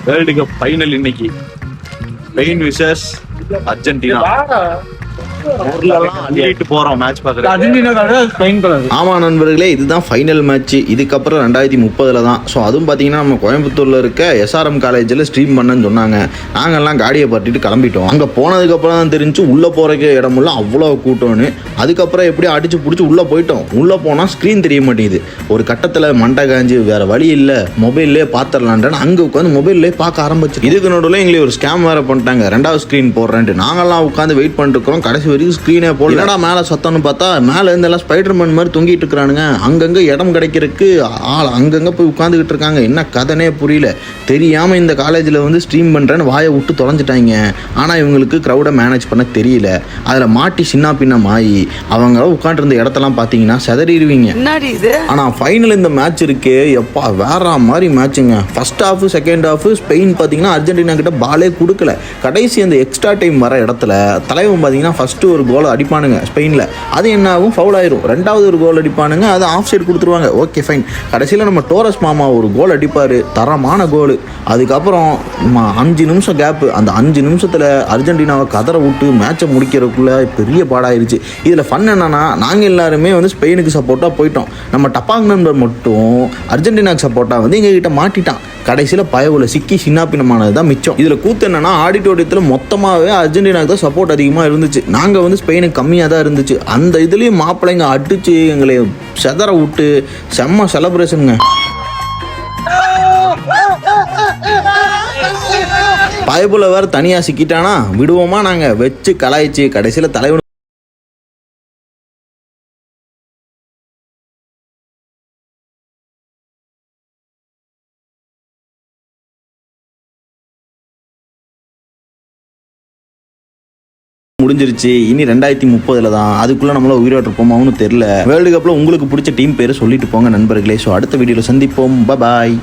World cup final இன்னைக்கு Spain versus Argentina. போறோம் match பார்க்குறேன். ஆமா நண்பர்களே, இதுதான் ஃபைனல் மேட்ச். இதுக்கப்புறம் 2030 தான். ஸோ அதுவும் பார்த்தீங்கன்னா நம்ம கோயம்புத்தூர்ல இருக்க SRM காலேஜில் ஸ்ட்ரீம் பண்ணன்னு சொன்னாங்க. நாங்கெல்லாம் காடியை பட்டிட்டு கிளம்பிட்டோம். அங்கே போனதுக்கப்புறம் தான் தெரிஞ்சு உள்ளே போகிறக்கு இடமெல்லாம் அவ்வளோ கூட்டம்னு. அதுக்கப்புறம் எப்படி அடிச்சு பிடிச்சி உள்ளே போயிட்டோம். உள்ளே போனால் ஸ்க்ரீன் தெரிய மாட்டேங்குது. ஒரு கட்டத்தில் மண்டை காஞ்சி வேற வழி இல்லை, மொபைல்லே பார்த்துடலான்ட்டு அங்கே உட்காந்து மொபைல்லே பார்க்க ஆரம்பிச்சு. இதுக்கு நடுவில் எங்களுக்கு ஒரு ஸ்கேம் வேற பண்ணிட்டாங்க. 2வது ஸ்க்ரீன் போடுறேன்ட்டு நாங்கெல்லாம் உட்காந்து வெயிட் பண்ணிட்டு இருக்கிறோம். கடைசி வரைக்கும் ஸ்க்ரீனே போல. என்னடா மேலே சத்தம்னு பார்த்தா மேலே இருந்து எல்லாம் ஸ்பைடர்மேன் மாதிரி தொங்கிட்டு இருக்கிறானுங்க. அங்கங்கே இடம் கிடைக்கிறதுக்கு அங்கங்கே போய் உட்காந்துக்கிட்டு இருக்காங்க. என்ன கதனே புரியல. தெரியாமல் இந்த காலேஜில் வந்து ஸ்ட்ரீம் பண்ணுறேன்னு வாயை விட்டு தொலைஞ்சிட்டாங்க. ஆனால் இவங்களுக்கு க்ரௌடை மேனேஜ் பண்ண தெரியல. அதில் மாட்டி சின்ன பின்னமாயி அவங்க உட்காந்துருந்த இடத்தெல்லாம் பார்த்தீங்கன்னா செதறிடுவீங்க. ஆனால் ஃபைனல் இந்த மேட்ச் இருக்கே எப்பா வேற மாதிரி மேட்சுங்க. First half second half Spain பார்த்தீங்கன்னா அர்ஜென்டினா கிட்ட பாலே கொடுக்கல. கடைசி அந்த எக்ஸ்ட்ரா டைம் வர இடத்துல தலைவன் பார்த்தீங்கன்னா ஃபர்ஸ்ட் ஒரு கோல் அடிப்பானுங்க ஸ்பெயினில். அது என்ன ஆகும், ஃபவுல் ஆயிரும். 2வது ஒரு கோல் அடிப்பானுங்க, அது ஆஃப் சைடு கொடுத்துருவாங்க. Okay fine. கடைசியில் நம்ம டோரஸ் மாமா ஒரு கோல் அடிப்பார், தரமான கோல். அதுக்கப்புறம் 5 நிமிஷம் கேப்பு. அந்த 5 நிமிஷத்தில் அர்ஜென்டினாவை கதற விட்டு மேட்சை முடிக்கிறதுக்குள்ள பெரிய பாடாயிருச்சு. இதில் ஃபன் என்னன்னா, நாங்கள் எல்லாருமே வந்து ஸ்பெயினுக்கு சப்போர்ட்டாக போயிட்டோம். நம்ம டப்பாங் நண்பர் மட்டும் அர்ஜென்டினாக்கு சப்போர்ட்டாக வந்து எங்ககிட்ட மாட்டிட்டான். கடைசியில் பயவுல சிக்கி சின்னாப்பினமானது தான் மிச்சம். இதில் கூத்து என்னன்னா, ஆடிட்டோரியத்தில் மொத்தமாகவே அர்ஜென்டினாவுக்கு தான் சப்போர்ட் அதிகமாக இருந்துச்சு. நாங்கள் வந்து ஸ்பெயினுக்கு கம்மியாக தான் இருந்துச்சு. அந்த இதுலேயும் மாப்பிள்ளைங்க அடிச்சு எங்களை செதற விட்டு செம்ம செலப்ரேஷனுங்க. பயபுல வேற தனியாக சிக்கிட்டானா விடுவோமா நாங்கள் வச்சு கலாய்ச்சி கடைசியில் தலைவன் முடிஞ்சிருச்சு. இனி 2030 தான். அதுக்குள்ள நம்மள உயிரோட இருப்போமான்னு தெரியல. வேர்ல்டு கப்ல உங்களுக்கு பிடிச்ச டீம் பேரை சொல்லிட்டு போங்க நண்பர்களே. ஸோ அடுத்த வீடியோவில் சந்திப்போம். பாய்.